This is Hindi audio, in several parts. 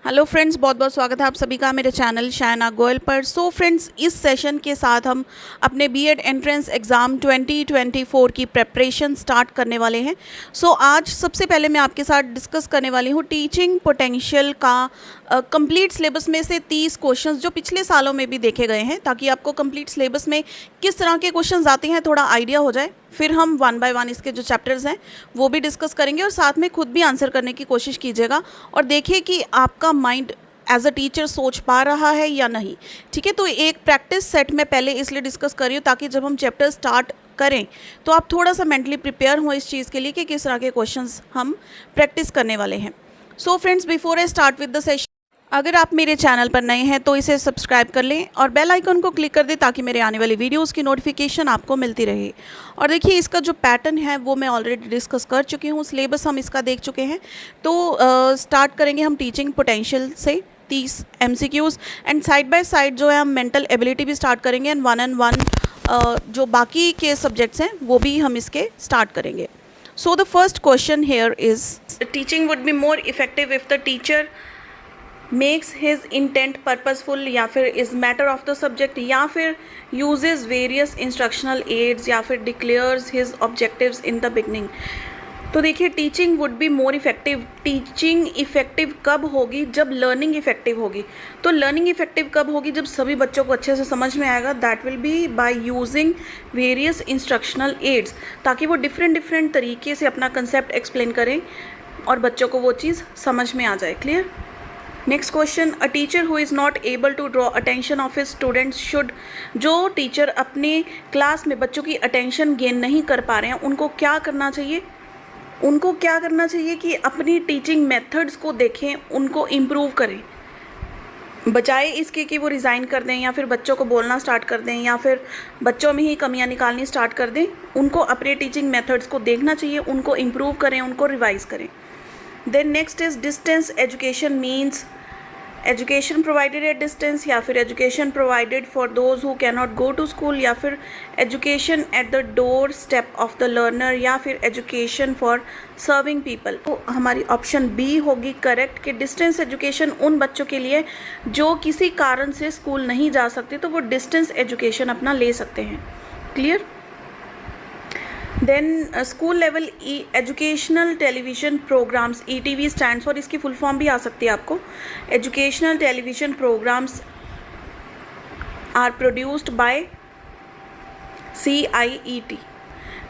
हेलो फ्रेंड्स, बहुत बहुत स्वागत है आप सभी का मेरे चैनल शायना गोयल पर। सो फ्रेंड्स, इस सेशन के साथ हम अपने बीएड एंट्रेंस एग्ज़ाम 2024 की प्रेपरेशन स्टार्ट करने वाले हैं। सो आज सबसे पहले मैं आपके साथ डिस्कस करने वाली हूँ टीचिंग पोटेंशियल का कंप्लीट सिलेबस में से 30 क्वेश्चंस जो पिछले सालों में भी देखे गए हैं, ताकि आपको कंप्लीट सिलेबस में किस तरह के क्वेश्चंस आते हैं थोड़ा आइडिया हो जाए। फिर हम वन बाय वन इसके जो चैप्टर्स हैं वो भी डिस्कस करेंगे और साथ में खुद भी आंसर करने की कोशिश कीजिएगा और देखिए कि आपका माइंड एज अ टीचर सोच पा रहा है या नहीं। ठीक है, तो एक प्रैक्टिस सेट में पहले इसलिए डिस्कस कर रही हूँ ताकि जब हम चैप्टर स्टार्ट करें तो आप थोड़ा सा मेंटली प्रिपेयर हो इस चीज़ के लिए कि किस तरह के क्वेश्चंस हम प्रैक्टिस करने वाले हैं। So friends, before I start with the session, अगर आप मेरे चैनल पर नए हैं तो इसे सब्सक्राइब कर लें और बेल आइकन को क्लिक कर दें ताकि मेरे आने वाली वीडियोस की नोटिफिकेशन आपको मिलती रहे। और देखिए, इसका जो पैटर्न है वो मैं ऑलरेडी डिस्कस कर चुकी हूँ, सिलेबस हम इसका देख चुके हैं। तो स्टार्ट करेंगे हम टीचिंग पोटेंशियल से 30 MCQs and side by side जो है हम मेंटल एबिलिटी भी स्टार्ट करेंगे एंड वन एंड वन जो बाकी के सब्जेक्ट्स हैं वो भी हम इसके स्टार्ट करेंगे। So the first question here is, teaching would be more effective if the teacher makes his intent purposeful, या फिर is matter of the subject, या फिर यूजेज वेरियस इंस्ट्रक्शनल एड्स, या फिर declares his objectives in the beginning. तो देखिए, teaching would be more effective, teaching effective कब होगी? जब लर्निंग इफेक्टिव होगी। तो लर्निंग इफेक्टिव कब होगी? जब सभी बच्चों को अच्छे से समझ में आएगा। That will be by using various instructional aids, ताकि वो डिफरेंट तरीके से अपना कंसेप्ट एक्सप्लेन करें और बच्चों को वो चीज़ समझ में आ जाए। Clear? Next question, a teacher who is not able to draw attention of his students should, जो टीचर अपने क्लास में बच्चों की अटेंशन गेन नहीं कर पा रहे हैं उनको क्या करना चाहिए? उनको क्या करना चाहिए कि अपनी टीचिंग मेथड्स को देखें, उनको इम्प्रूव करें, बजाय इसके कि वो रिज़ाइन कर दें या फिर बच्चों को बोलना स्टार्ट कर दें या फिर बच्चों में ही कमियां निकालनी स्टार्ट कर दें। उनको अपने टीचिंग मेथड्स को देखना चाहिए, उनको इम्प्रूव करें, उनको रिवाइज करें। Then next is, distance education means education provided at distance, या फिर education provided for those who can not go to school, या फिर education at the door step of the learner, या फिर एजुकेशन फॉर सर्विंग पीपल। तो हमारी ऑप्शन बी होगी करेक्ट कि डिस्टेंस एजुकेशन उन बच्चों के लिए जो किसी कारण से स्कूल नहीं जा सकते, तो वो डिस्टेंस एजुकेशन अपना ले सकते हैं। Clear? Then school level educational television programmes, ETV stands for, इसकी फुल फॉर्म भी आ सकती है आपको। Educational television programmes are produced by CIET।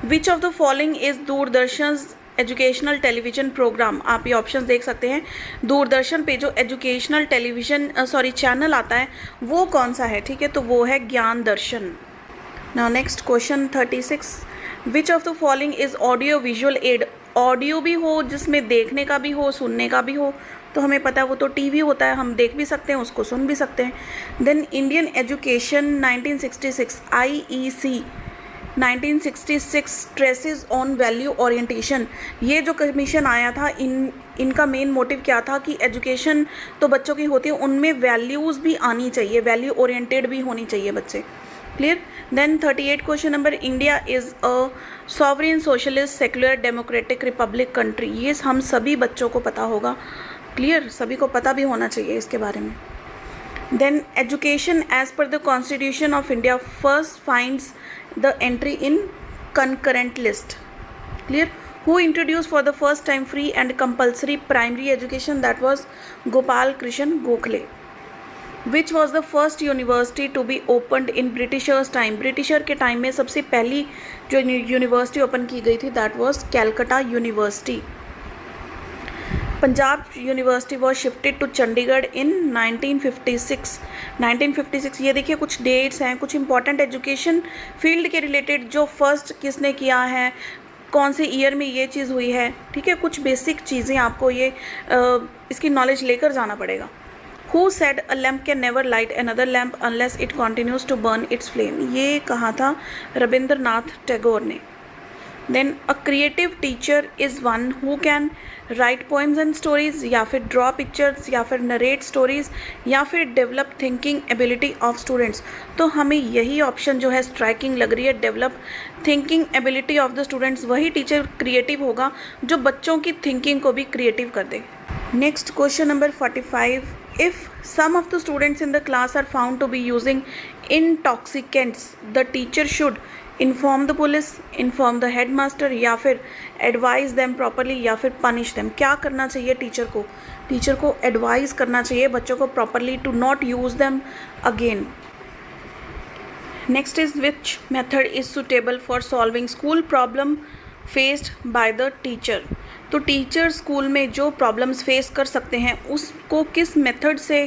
Which of the following is Doordarshan educational television programme? आप ये ऑप्शंस देख सकते हैं। दूरदर्शन पे जो एजुकेशनल टेलीविज़न चैनल आता है वो कौन सा है? ठीक है, तो वो है ज्ञान दर्शन। Now next question 36, which of the following is audio visual aid? Audio भी हो, जिसमें देखने का भी हो, सुनने का भी हो, तो हमें पता है वो तो टीवी होता है, हम देख भी सकते हैं, उसको सुन भी सकते हैं। Then Indian education 1966, IEC 1966 stresses on value orientation. ये जो कमीशन आया था, इनका मेन मोटिव क्या था कि एजुकेशन तो बच्चों की होती है, उनमें वैल्यूज़ भी आनी चाहिए, वैल्यू ओरिएंटेड भी होनी चाहिए बच्चे। Clear? Then 38 question number, India is a sovereign socialist secular democratic republic country. ये हम सभी बच्चों को पता होगा। क्लियर? सभी को पता भी होना चाहिए इसके बारे में। Then education as per the constitution of India first finds the entry in concurrent list. Clear? Who introduce for the first time free and compulsory primary education? That was Gopal Krishna Gokhale. Which was the first university to be opened in britishers time? Britisher के टाइम में सबसे पहली जो यूनिवर्सिटी ओपन की गई थी that was Calcutta university. Punjab university was shifted to Chandigarh इन 1956। 1956, ये देखिए कुछ डेट्स हैं, कुछ इंपॉर्टेंट एजुकेशन फील्ड के रिलेटेड जो फर्स्ट किसने किया है, कौन से ईयर में ये चीज़ हुई है। ठीक है, कुछ बेसिक चीज़ें आपको ये इसकी नॉलेज लेकर जाना पड़ेगा। Who said a lamp can never light another lamp unless it continues to burn its flame? ये कहा था रविंद्रनाथ टैगोर ने। Then a creative teacher is one who can write poems and stories, या फिर draw pictures, या फिर narrate stories, या फिर develop thinking ability of students। तो हमें यही ऑप्शन जो है स्ट्राइकिंग लग रही है, develop thinking ability of the students. वही टीचर क्रिएटिव होगा जो बच्चों की थिंकिंग को भी क्रिएटिव कर दे। Next question number 45. If some of the students in the class are found to be using intoxicants, the teacher should inform the police, inform the headmaster या फिर advise them properly या फिर punish them. क्या करना चाहिए टीचर को advise करना चाहिए बच्चों को properly to not use them again. Next is which method is suitable for solving school problem faced by the teacher. तो टीचर स्कूल में जो प्रॉब्लम्स फेस कर सकते हैं उसको किस मेथड से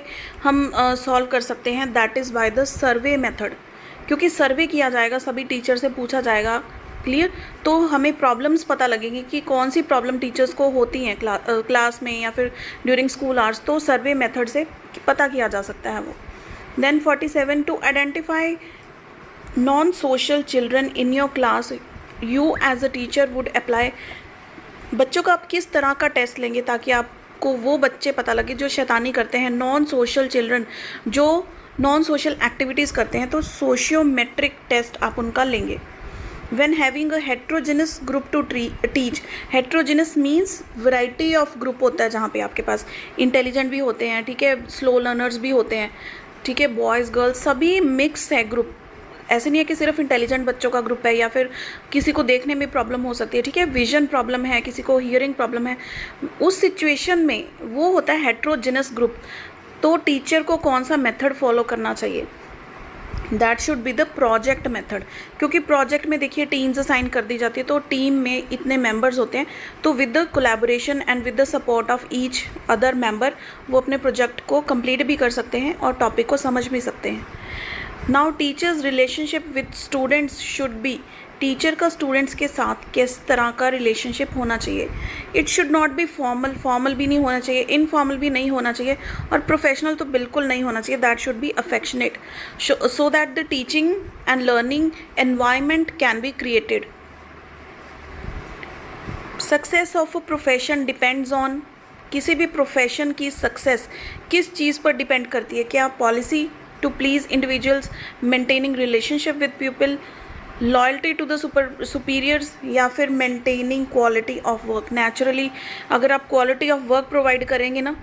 हम सॉल्व कर सकते हैं, that is by the survey method. क्योंकि सर्वे किया जाएगा, सभी टीचर से पूछा जाएगा, क्लियर. तो हमें प्रॉब्लम्स पता लगेंगी कि कौन सी प्रॉब्लम टीचर्स को होती हैं क्लास में या फिर ड्यूरिंग स्कूल आवर्स. तो सर्वे मेथड से पता किया जा सकता है वो. Then 47, to identify non social children in your class you as a teacher would apply. बच्चों का आप किस तरह का टेस्ट लेंगे ताकि आपको वो बच्चे पता लगे जो शैतानी करते हैं, नॉन सोशल चिल्ड्रन जो नॉन सोशल एक्टिविटीज़ करते हैं. तो सोशियोमेट्रिक टेस्ट आप उनका लेंगे. When having a heterogenous group to teach. Heterogenous means variety of group होता है जहाँ पे आपके पास इंटेलिजेंट भी होते हैं, ठीक है, स्लो लर्नर्स भी होते हैं, ठीक है, बॉयज़ गर्ल्स सभी मिक्स है ग्रुप. ऐसे नहीं है कि सिर्फ इंटेलिजेंट बच्चों का ग्रुप है या फिर किसी को देखने में प्रॉब्लम हो सकती है, ठीक है, विजन प्रॉब्लम है, किसी को हियरिंग प्रॉब्लम है. उस सिचुएशन में वो होता है हेट्रोजेनस ग्रुप. तो टीचर को कौन सा मेथड फॉलो करना चाहिए, that should be the project method. क्योंकि प्रोजेक्ट में देखिए टीम्स असाइन कर दी जाती है, तो टीम में इतने मेंबर्स होते हैं, तो with the collaboration and with the support of each other member वो अपने प्रोजेक्ट को कंप्लीट भी कर सकते हैं और टॉपिक को समझ भी सकते हैं. Now teachers relationship with students should be. Teacher का स्टूडेंट्स के साथ किस तरह का रिलेशनशिप होना चाहिए. It should not be formal भी नहीं होना चाहिए, इनफॉर्मल भी नहीं होना चाहिए और प्रोफेशनल तो बिल्कुल नहीं होना चाहिए. That should be affectionate so that the teaching and learning environment can be created. Success of a profession depends on. किसी भी प्रोफेशन की सक्सेस किस चीज़ पर डिपेंड करती है. क्या policy to please individuals, maintaining relationship with people, loyalty to the superiors या फिर maintaining quality of work. Naturally अगर आप quality of work provide करेंगे ना,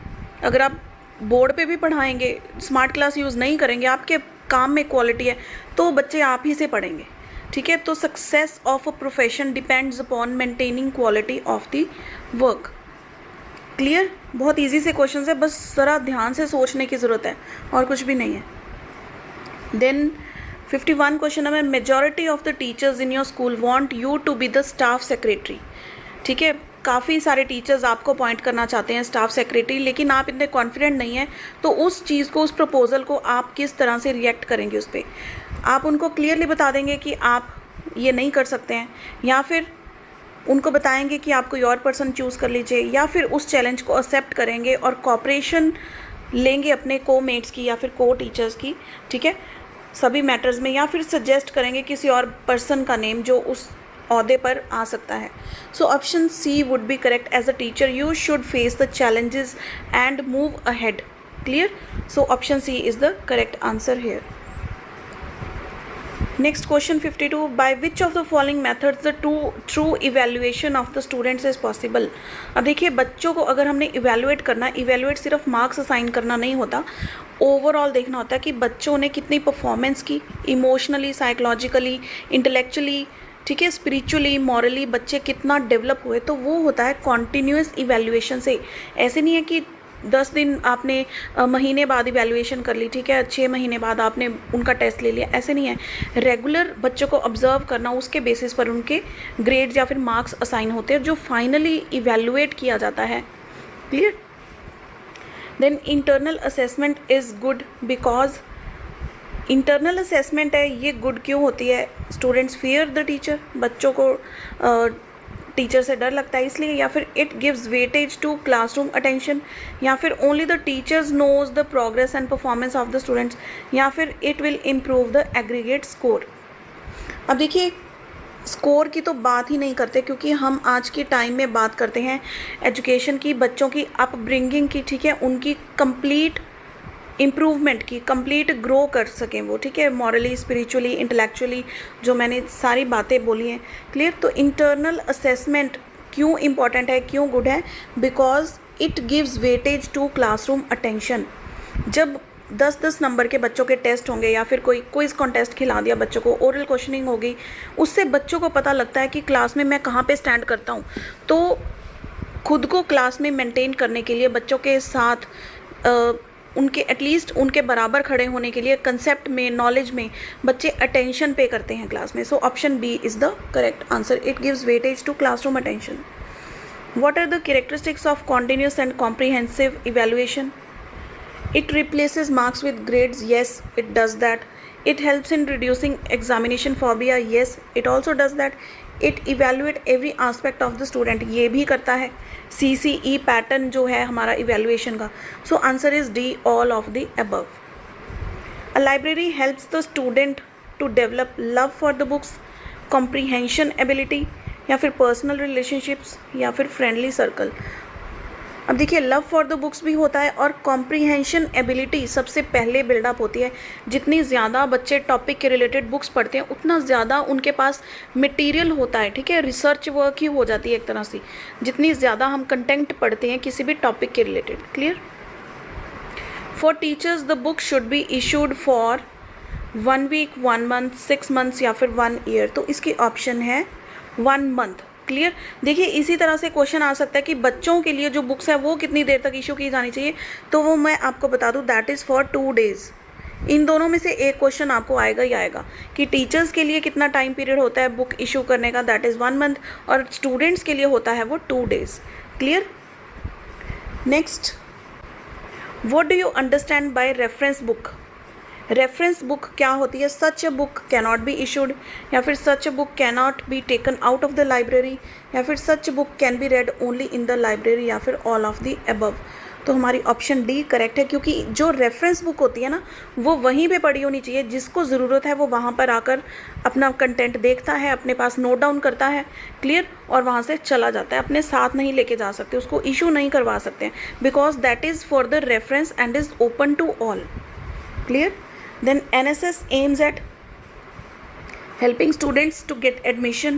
अगर आप बोर्ड पे भी पढ़ाएंगे, स्मार्ट क्लास यूज़ नहीं करेंगे, आपके काम में क्वालिटी है तो बच्चे आप ही से पढ़ेंगे, ठीक है. तो success of a profession depends upon maintaining quality of the work. Clear. बहुत ईजी से क्वेश्चन है, बस ज़रा ध्यान से सोचने की ज़रूरत है और कुछ भी नहीं है. Then 51 question number. Majority of the teachers in your school want you to be the staff secretary. ठीक है, काफ़ी सारे टीचर्स आपको अपॉइंट करना चाहते हैं स्टाफ सेक्रेटरी, लेकिन आप इतने कॉन्फिडेंट नहीं हैं. तो उस चीज़ को, उस प्रपोजल को आप किस तरह से रिएक्ट करेंगे उस पर. आप उनको क्लियरली बता देंगे कि आप ये नहीं कर सकते हैं, या फिर उनको बताएंगे कि आप कोई और पर्सन चूज़ कर लीजिए, या फिर उस चैलेंज को एक्सेप्ट करेंगे और कॉपरेशन लेंगे अपने को-मेट्स की या फिर को-टीचर्स की, ठीक है, सभी मैटर्स में, या फिर सजेस्ट करेंगे किसी और पर्सन का नेम जो उस ओहदे पर आ सकता है. So option C would be correct. As a teacher you should face the challenges and move ahead. Clear. So option C is the correct answer here. Next question 52. By which of the following methods the true evaluation of the students is possible. अब देखिए, बच्चों को अगर हमने इवेल्युएट करना, इवेल्युएट सिर्फ मार्क्स असाइन करना नहीं होता, ओवरऑल देखना होता है कि बच्चों ने कितनी परफॉर्मेंस की, इमोशनली, साइकोलॉजिकली, इंटेलेक्चुअली, ठीक है, स्पिरिचुअली, मॉरली बच्चे कितना डेवलप हुए. तो वो होता है कॉन्टीन्यूस इवेल्युएशन से. ऐसे नहीं है कि 10 दिन आपने महीने बाद इवैल्यूएशन कर ली, ठीक है, 6 महीने बाद आपने उनका टेस्ट ले लिया, ऐसे नहीं है. रेगुलर बच्चों को ऑब्जर्व करना, उसके बेसिस पर उनके ग्रेड्स या फिर मार्क्स असाइन होते हैं जो फाइनली इवैल्यूएट किया जाता है. Clear. Then internal assessment is good because. Internal assessment है ये गुड क्यों होती है. Students fear the teacher. बच्चों को टीचर से डर लगता है इसलिए, या फिर it gives weightage to classroom attention, या फिर only the teachers knows the progress and performance of the students, या फिर it will improve the aggregate score. अब देखिए, स्कोर की तो बात ही नहीं करते क्योंकि हम आज के टाइम में बात करते हैं एजुकेशन की, बच्चों की अपब्रिंगिंग की, ठीक है, उनकी कंप्लीट इम्प्रूवमेंट की, कंप्लीट ग्रो कर सकें वो, ठीक है, मॉरली, स्पिरिचुअली, इंटेलेक्चुअली, जो मैंने सारी बातें बोली हैं. क्लियर. तो इंटरनल असेसमेंट क्यों इम्पॉर्टेंट है, क्यों गुड है, because it gives weightage to classroom attention. जब 10-10 नंबर के बच्चों के टेस्ट होंगे या फिर कोई क्विज़ कॉन्टेस्ट खिला दिया बच्चों को, ओरल क्वेश्चनिंग होगी, उससे बच्चों को पता लगता है कि क्लास में मैं कहाँ पे स्टैंड करता हूँ। तो खुद को क्लास में मेंटेन करने के लिए बच्चों के साथ उनके एटलीस्ट उनके बराबर खड़े होने के लिए कंसेप्ट में, नॉलेज में बच्चे अटेंशन पे करते हैं क्लास में। So option B is the correct answer. It gives weightage to classroom attention. What are the characteristics of continuous and comprehensive evaluation? It replaces marks with grades. Yes, it does that. It helps in reducing examination phobia. Yes, it also does that. It evaluate every aspect of the student. ये भी करता है। CCE पैटर्न जो है हमारा evaluation का। So answer is D, all of the above. A library helps the student to develop love for the books, comprehension ability, या फिर पर्सनल रिलेशनशिप्स, या फिर फ्रेंडली सर्कल। अब देखिए, लव फॉर द बुक्स भी होता है और कॉम्प्रीहेंशन एबिलिटी सबसे पहले बिल्डअप होती है। जितनी ज़्यादा बच्चे टॉपिक के रिलेटेड बुक्स पढ़ते हैं उतना ज़्यादा उनके पास मटेरियल होता है, ठीक है, रिसर्च वर्क ही हो जाती है एक तरह से, जितनी ज़्यादा हम कंटेंट पढ़ते हैं किसी भी टॉपिक के related. Clear? For teachers the book should be issued for 1 week, 1 month, 6 months या फिर 1 ईयर। तो इसकी ऑप्शन है 1 मंथ। क्लियर? देखिए, इसी तरह से क्वेश्चन आ सकता है कि बच्चों के लिए जो बुक्स है वो कितनी देर तक इशू की जानी चाहिए, तो वो मैं आपको बता दूं, दैट इज़ फॉर 2 डेज़। इन दोनों में से एक क्वेश्चन आपको आएगा ही आएगा कि टीचर्स के लिए कितना टाइम पीरियड होता है बुक इशू करने का, दैट इज़ 1 मंथ, और स्टूडेंट्स के लिए होता है वो 2 days. Clear? Next, what do you understand by reference book? Reference book क्या होती है? Such a book cannot be issued, या फिर such a book cannot be taken out of the library, या फिर such book can be read only in the library, या फिर ऑल ऑफ द अबव। तो हमारी ऑप्शन डी करेक्ट है, क्योंकि जो रेफरेंस बुक होती है ना, वो वहीं पे पड़ी होनी चाहिए। जिसको ज़रूरत है वो वहाँ पर आकर अपना कंटेंट देखता है, अपने पास नोट डाउन करता है, क्लियर, और वहाँ से चला जाता है। अपने साथ नहीं लेके जा सकते, उसको इशू नहीं करवा सकते हैं, because that is for the reference and is open to all. Clear? Then NSS aims at helping students to get admission,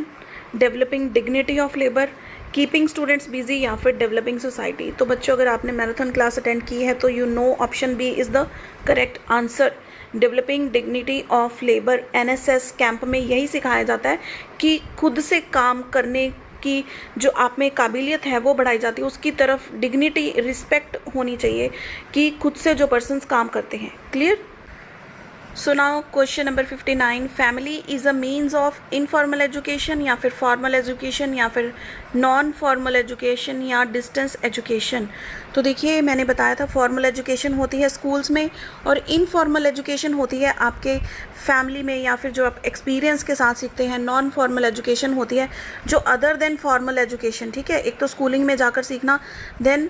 developing dignity of labor, keeping students busy, या फिर developing society। तो बच्चों, अगर आपने मैराथन क्लास अटेंड की है तो you know option B is the correct answer. Developing dignity of labour, NSS camp में यही सिखाया जाता है कि खुद से काम करने की जो आप में काबिलियत है वो बढ़ाई जाती है, उसकी तरफ डिग्निटी, रिस्पेक्ट होनी चाहिए कि खुद से जो पर्सन्स काम करते हैं। Clear? So now question number 59, family is a means of informal education, या फिर फॉर्मल एजुकेशन, या फिर नॉन फॉर्मल एजुकेशन, या डिस्टेंस एजुकेशन। तो देखिए, मैंने बताया था फॉर्मल एजुकेशन होती है स्कूल्स में और इनफॉर्मल एजुकेशन होती है आपके फैमिली में, या फिर जो आप एक्सपीरियंस के साथ सीखते हैं। नॉन फॉर्मल एजुकेशन होती है जो अदर देन फॉर्मल एजुकेशन, ठीक है। एक तो स्कूलिंग में जाकर सीखना, देन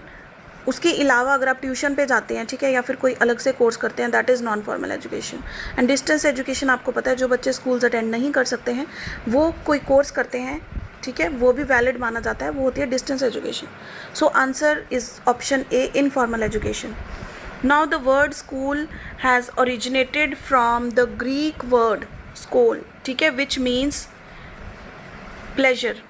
उसके अलावा अगर आप ट्यूशन पे जाते हैं, ठीक है, या फिर कोई अलग से कोर्स करते हैं, that is non formal education. And distance education आपको पता है, जो बच्चे स्कूल्स अटेंड नहीं कर सकते हैं वो कोई कोर्स करते हैं, ठीक है, वो भी वैलिड माना जाता है, वो होती है distance education. So answer is option A, informal education. Now the word school has originated from the Greek word school, ठीक है, which means pleasure.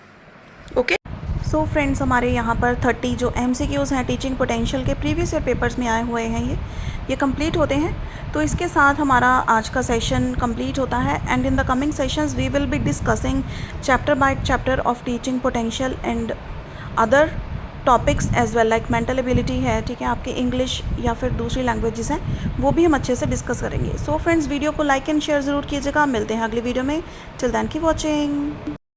Okay, so friends, हमारे यहाँ पर 30 जो MCQs हैं टीचिंग पोटेंशियल के प्रीवियस ईयर पेपर्स में आए हुए हैं, ये कंप्लीट होते हैं। तो इसके साथ हमारा आज का सेशन कंप्लीट होता है। And in the coming sessions we will be discussing chapter by chapter of teaching potential and other topics as well, like mental ability है, ठीक है, आपके इंग्लिश या फिर दूसरी लैंग्वेजेस हैं, वो भी हम अच्छे से डिस्कस करेंगे। सो फ्रेंड्स, वीडियो को लाइक एंड शेयर ज़रूर कीजिएगा। मिलते हैं अगली वीडियो में। Till then keep watching.